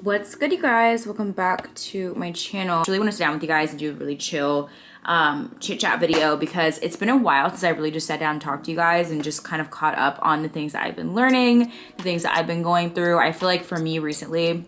What's good, you guys? Welcome back to my channel. I really want to sit down with you guys and do a really chill chit chat video because it's been a while since I really just sat down and talked to you guys and just kind of caught up on the things that I've been learning, the things that I've been going through. I feel like for me recently,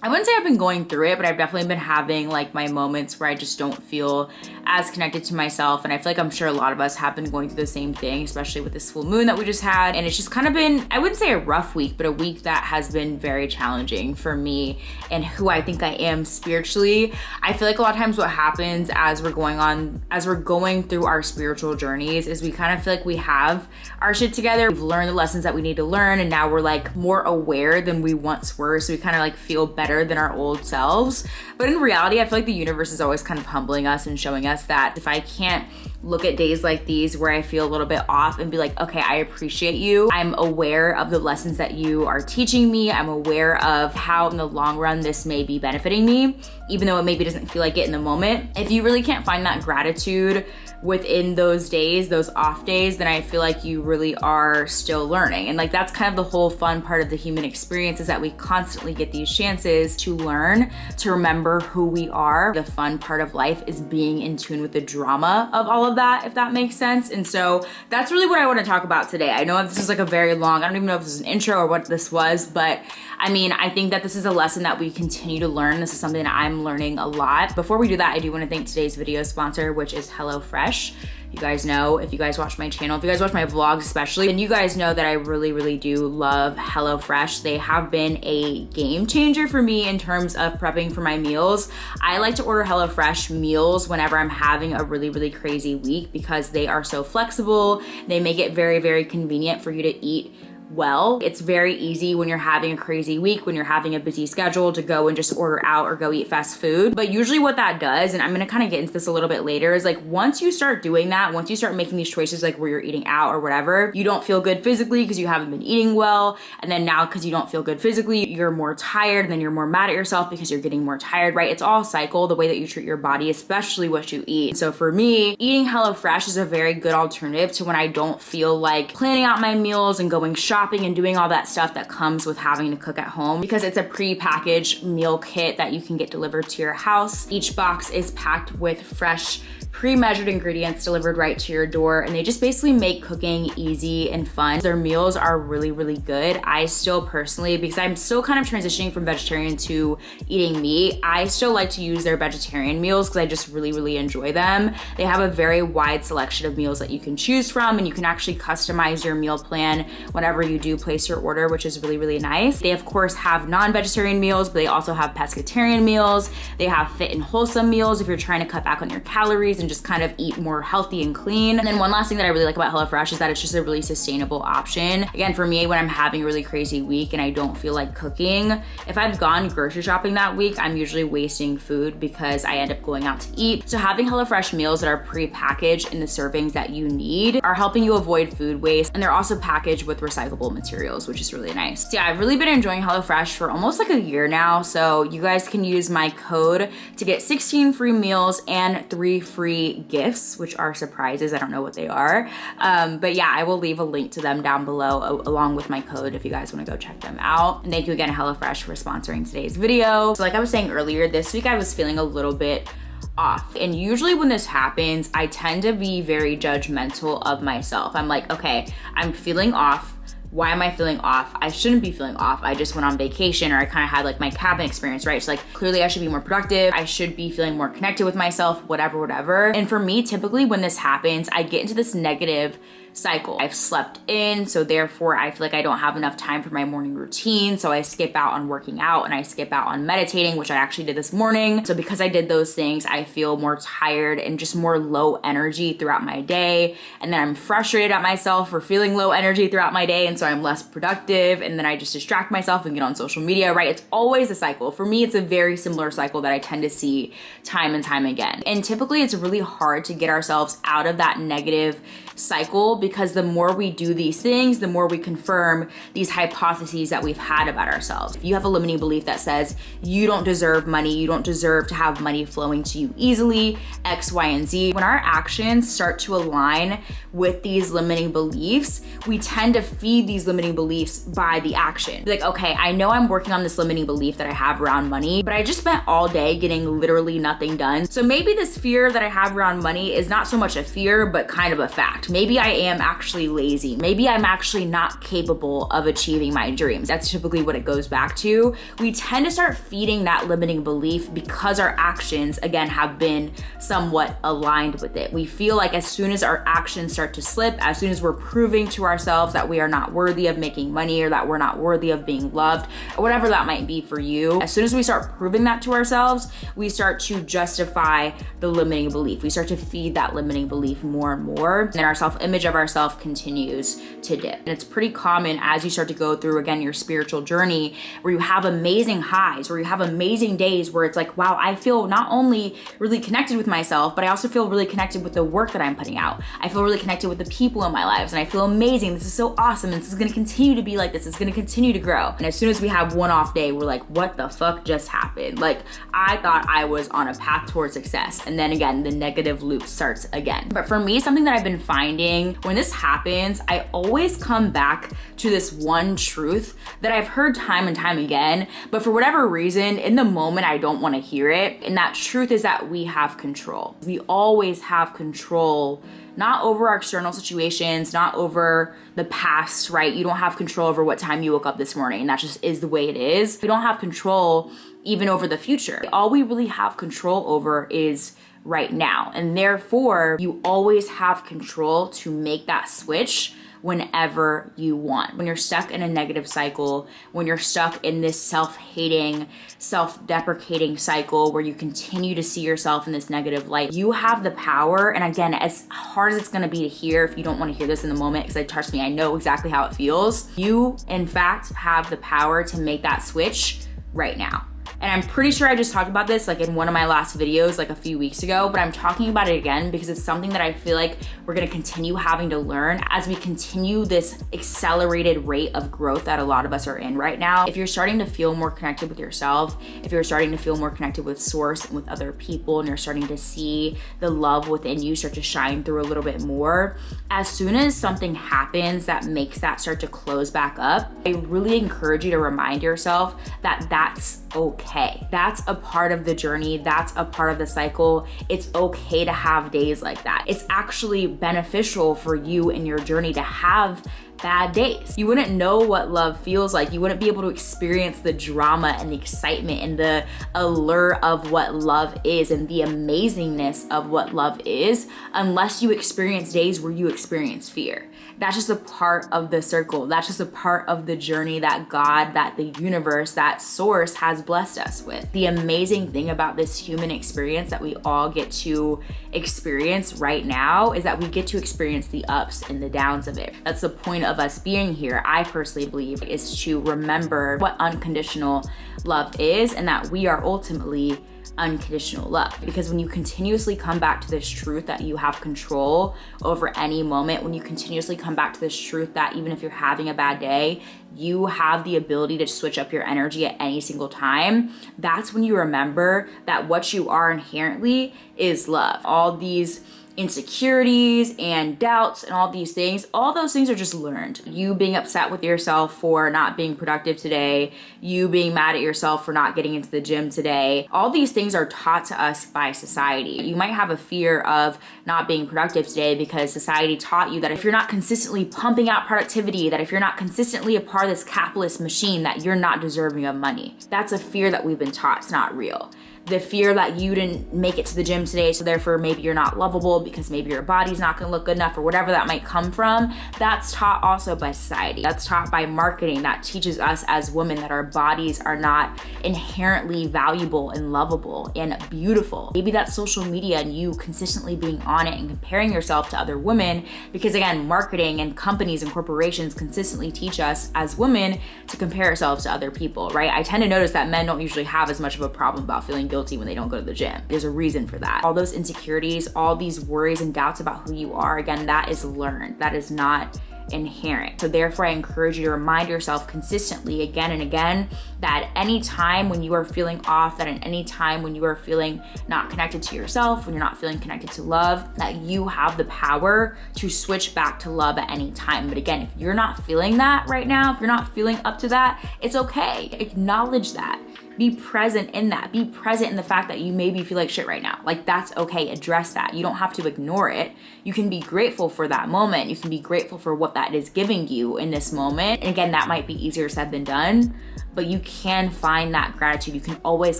I wouldn't say I've been going through it, but I've definitely been having like my moments where I just don't feel as connected to myself. And I feel like I'm sure a lot of us have been going through the same thing, especially with this full moon that we just had. And it's just kind of been, I wouldn't say a rough week, but a week that has been very challenging for me and who I think I am spiritually. I feel like a lot of times what happens as we're going through our spiritual journeys is we kind of feel like we have our shit together. We've learned the lessons that we need to learn, and now we're like more aware than we once were. So we kind of like feel better than our old selves. But in reality, I feel like the universe is always kind of humbling us and showing us that if I can't look at days like these where I feel a little bit off and be like, okay, I appreciate you. I'm aware of the lessons that you are teaching me. I'm aware of how in the long run this may be benefiting me, even though it maybe doesn't feel like it in the moment. If you really can't find that gratitude within those days, those off days, then I feel like you really are still learning. And like that's kind of the whole fun part of the human experience, is that we constantly get these chances to learn, to remember who we are. The fun part of life is being in tune with the drama of all of that, if that makes sense. And so that's really what I want to talk about today. I know this is like a very long, I don't even know if this is an intro or what this was, but I mean, I think that this is a lesson that we continue to learn. This is something that I'm learning a lot. Before we do that, I do want to thank today's video sponsor, which is HelloFresh. You guys know, if you guys watch my channel, if you guys watch my vlogs especially, and you guys know that I really do love HelloFresh. They have been a game changer for me in terms of prepping for my meals. I like to order HelloFresh meals whenever I'm having a really crazy week because they are so flexible. They make it very convenient for you to eat well. It's very easy when you're having a crazy week, when you're having a busy schedule, to go and just order out or go eat fast food. But usually what that does, and I'm gonna kind of get into this a little bit later, is like once you start doing that, once you start making these choices like where you're eating out or whatever, you don't feel good physically because you haven't been eating well. And then now because you don't feel good physically, you're more tired, and then you're more mad at yourself because you're getting more tired, right? It's all a cycle, the way that you treat your body, especially what you eat. So for me, eating HelloFresh is a very good alternative to when I don't feel like planning out my meals and going shopping and doing all that stuff that comes with having to cook at home, because it's a pre-packaged meal kit that you can get delivered to your house. Each box is packed with fresh, pre-measured ingredients delivered right to your door, and they just basically make cooking easy and fun. Their meals are really good. I still personally, because I'm still kind of transitioning from vegetarian to eating meat, I still like to use their vegetarian meals because I just really enjoy them. They have a very wide selection of meals that you can choose from, and you can actually customize your meal plan whenever you do place your order, which is really nice. They of course have non-vegetarian meals, but they also have pescatarian meals. They have fit and wholesome meals if you're trying to cut back on your calories and just kind of eat more healthy and clean. And then one last thing that I really like about HelloFresh is that it's just a really sustainable option. Again, for me, when I'm having a really crazy week and I don't feel like cooking, if I've gone grocery shopping that week, I'm usually wasting food because I end up going out to eat. So having HelloFresh meals that are pre-packaged in the servings that you need are helping you avoid food waste, and they're also packaged with recyclable materials, which is really nice. So yeah, I've really been enjoying HelloFresh for almost like a year now. So you guys can use my code to get 16 free meals and 3 free gifts, which are surprises. I don't know what they are. But yeah, I will leave a link to them down below along with my code if you guys want to go check them out. And thank you again, HelloFresh, for sponsoring today's video. So like I was saying earlier, this week I was feeling a little bit off. And usually when this happens, I tend to be very judgmental of myself. I'm like, okay, I'm feeling off. Why am I feeling off? I shouldn't be feeling off. I just went on vacation, or I kind of had like my cabin experience, right? So like clearly I should be more productive. I should be feeling more connected with myself, whatever. And for me, typically when this happens, I get into this negative cycle. I've slept in, so therefore I feel like I don't have enough time for my morning routine. So I skip out on working out and I skip out on meditating, which I actually did this morning. So because I did those things, I feel more tired and just more low energy throughout my day. And then I'm frustrated at myself for feeling low energy throughout my day. And so I'm less productive. And then I just distract myself and get on social media, right? It's always a cycle. For me, it's a very similar cycle that I tend to see time and time again. And typically it's really hard to get ourselves out of that negative cycle because the more we do these things, the more we confirm these hypotheses that we've had about ourselves. If you have a limiting belief that says you don't deserve money, you don't deserve to have money flowing to you easily, X, Y, and Z, when our actions start to align with these limiting beliefs, we tend to feed these limiting beliefs by the action. Be like, okay, I know I'm working on this limiting belief that I have around money, but I just spent all day getting literally nothing done. So maybe this fear that I have around money is not so much a fear, but kind of a fact. Maybe I am actually lazy. Maybe I'm actually not capable of achieving my dreams. That's typically what it goes back to. We tend to start feeding that limiting belief because our actions, again, have been somewhat aligned with it. We feel like as soon as our actions start to slip, as soon as we're proving to ourselves that we are not worthy of making money or that we're not worthy of being loved, or whatever that might be for you, as soon as we start proving that to ourselves, we start to justify the limiting belief. We start to feed that limiting belief more and more, and then our self-image of ourselves continues to dip. And it's pretty common as you start to go through, again, your spiritual journey, where you have amazing highs, where you have amazing days where it's like, wow, I feel not only really connected with myself, but I also feel really connected with the work that I'm putting out. I feel really connected with the people in my lives, and I feel amazing. This is so awesome, and this is gonna continue to be like this. It's gonna continue to grow. And as soon as we have one off day, we're like, what the fuck just happened? Like, I thought I was on a path towards success. And then again, the negative loop starts again. But for me, something that I've been finding when this happens, I always come back to this one truth that I've heard time and time again, but for whatever reason, in the moment, I don't want to hear it. And that truth is that we have control. We always have control, not over our external situations, not over the past, right? You don't have control over what time you woke up this morning, and that just is the way it is. We don't have control even over the future. All we really have control over is right now. And therefore, you always have control to make that switch whenever you want. When you're stuck in a negative cycle, when you're stuck in this self-hating, self-deprecating cycle where you continue to see yourself in this negative light, you have the power. And again, as hard as it's gonna be to hear, if you don't wanna hear this in the moment, because trust me, I know exactly how it feels, you in fact have the power to make that switch right now. And I'm pretty sure I just talked about this like in one of my last videos like a few weeks ago, but I'm talking about it again because it's something that I feel like we're gonna continue having to learn as we continue this accelerated rate of growth that a lot of us are in right now. If you're starting to feel more connected with yourself, if you're starting to feel more connected with source and with other people, and you're starting to see the love within you start to shine through a little bit more, as soon as something happens that makes that start to close back up, I really encourage you to remind yourself that that's okay. That's a part of the journey. That's a part of the cycle. It's okay to have days like that. It's actually beneficial for you in your journey to have bad days. You wouldn't know what love feels like. You wouldn't be able to experience the drama and the excitement and the allure of what love is and the amazingness of what love is unless you experience days where you experience fear. That's just a part of the circle. That's just a part of the journey that God, that the universe, that source has blessed us with. The amazing thing about this human experience that we all get to experience right now is that we get to experience the ups and the downs of it. That's the point of us being here, I personally believe, is to remember what unconditional love is and that we are ultimately unconditional love. Because when you continuously come back to this truth that you have control over any moment, when you continuously come back to this truth that even if you're having a bad day, you have the ability to switch up your energy at any single time, that's when you remember that what you are inherently is love. All these insecurities and doubts and all these things, all those things are just learned. You being upset with yourself for not being productive today, you being mad at yourself for not getting into the gym today, all these things are taught to us by society. You might have a fear of not being productive today because society taught you that if you're not consistently pumping out productivity, that if you're not consistently a part of this capitalist machine, that you're not deserving of money. That's a fear that we've been taught. It's not real. The fear that you didn't make it to the gym today, so therefore maybe you're not lovable because maybe your body's not gonna look good enough or whatever that might come from, that's taught also by society. That's taught by marketing that teaches us as women that our bodies are not inherently valuable and lovable and beautiful. Maybe that's social media and you consistently being on it and comparing yourself to other women because again, marketing and companies and corporations consistently teach us as women to compare ourselves to other people, right? I tend to notice that men don't usually have as much of a problem about feeling guilty guilty when they don't go to the gym. There's a reason for that. All those insecurities, all these worries and doubts about who you are, again, that is learned. That is not inherent. So therefore, I encourage you to remind yourself consistently again and again that any time when you are feeling off, that at any time when you are feeling not connected to yourself, when you're not feeling connected to love, that you have the power to switch back to love at any time. But again, if you're not feeling that right now, if you're not feeling up to that, it's okay. Acknowledge that. Be present in that. Be present in the fact that you maybe feel like shit right now. Like, that's okay. Address that. You don't have to ignore it. You can be grateful for that moment. You can be grateful for what that is giving you in this moment. And again, that might be easier said than done, but you can find that gratitude. You can always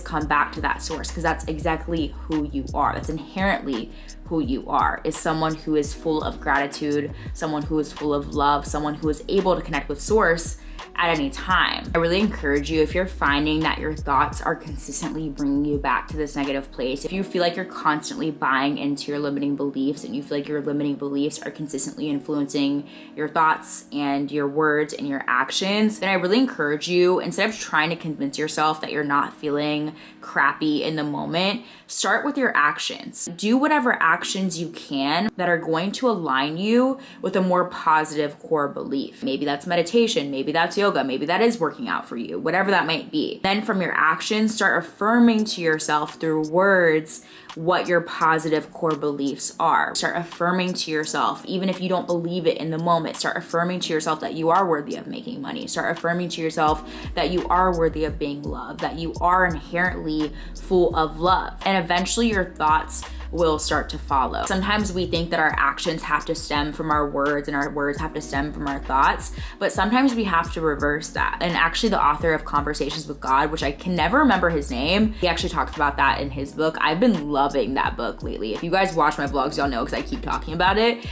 come back to that source because that's exactly who you are. That's inherently who you are, is someone who is full of gratitude, someone who is full of love, someone who is able to connect with source at any time. I really encourage you, if you're finding that your thoughts are consistently bringing you back to this negative place, if you feel like you're constantly buying into your limiting beliefs and you feel like your limiting beliefs are consistently influencing your thoughts and your words and your actions, then I really encourage you, instead of trying to convince yourself that you're not feeling crappy in the moment, start with your actions. Do whatever actions you can that are going to align you with a more positive core belief. Maybe that's meditation, maybe that's yoga, maybe that is working out for you, whatever that might be. Then from your actions, start affirming to yourself through words what your positive core beliefs are. Start affirming to yourself, even if you don't believe it in the moment, start affirming to yourself that you are worthy of making money. Start affirming to yourself that you are worthy of being loved, that you are inherently full of love. And eventually your thoughts will start to follow. Sometimes we think that our actions have to stem from our words and our words have to stem from our thoughts, but sometimes we have to reverse that. And actually the author of Conversations with God, which I can never remember his name, he actually talks about that in his book. I've been loving that book lately. If you guys watch my vlogs, y'all know because I keep talking about it.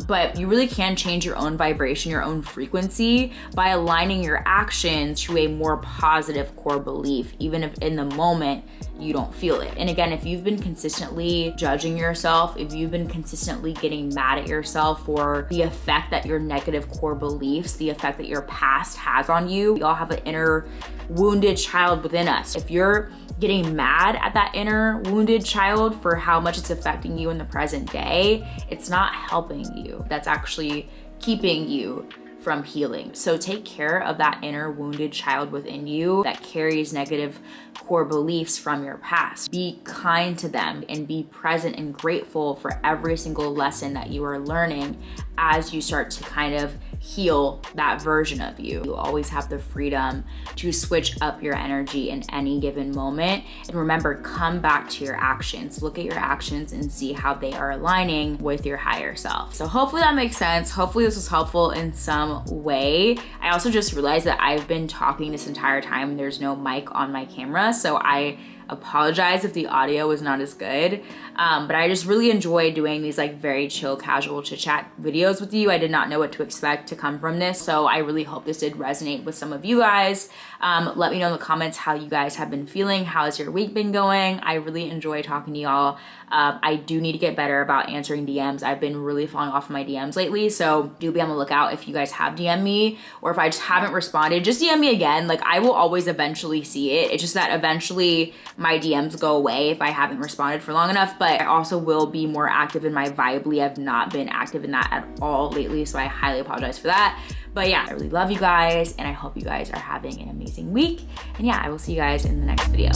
But you really can change your own vibration, your own frequency by aligning your actions to a more positive core belief, even if in the moment you don't feel it. And again, if you've been consistently judging yourself, if you've been consistently getting mad at yourself for the effect that your negative core beliefs, the effect that your past has on you, we all have an inner wounded child within us. If you're getting mad at that inner wounded child for how much it's affecting you in the present day, it's not helping you. That's actually keeping you from healing. So take care of that inner wounded child within you that carries negative core beliefs from your past. Be kind to them and be present and grateful for every single lesson that you are learning as you start to kind of heal that version of you. You always have the freedom to switch up your energy in any given moment. And remember, come back to your actions. Look at your actions and see how they are aligning with your higher self. So hopefully that makes sense. Hopefully this was helpful in some way. I also just realized that I've been talking this entire time. There's no mic on my camera, so I apologize if the audio was not as good, but I just really enjoy doing these like very chill, casual chit chat videos with you. I did not know what to expect to come from this, so I really hope this did resonate with some of you guys. Let me know in the comments how you guys have been feeling. How has your week been going? I really enjoy talking to y'all. I do need to get better about answering DMs. I've been really falling off of my DMs lately, so do be on the lookout if you guys have DM'd me, or if I just haven't responded, just DM me again. Like, I will always eventually see it. It's just that eventually my DMs go away if I haven't responded for long enough, but I also will be more active in my Vibely. I've not been active in that at all lately, so I highly apologize for that. But yeah, I really love you guys, and I hope you guys are having an amazing week. And yeah, I will see you guys in the next video.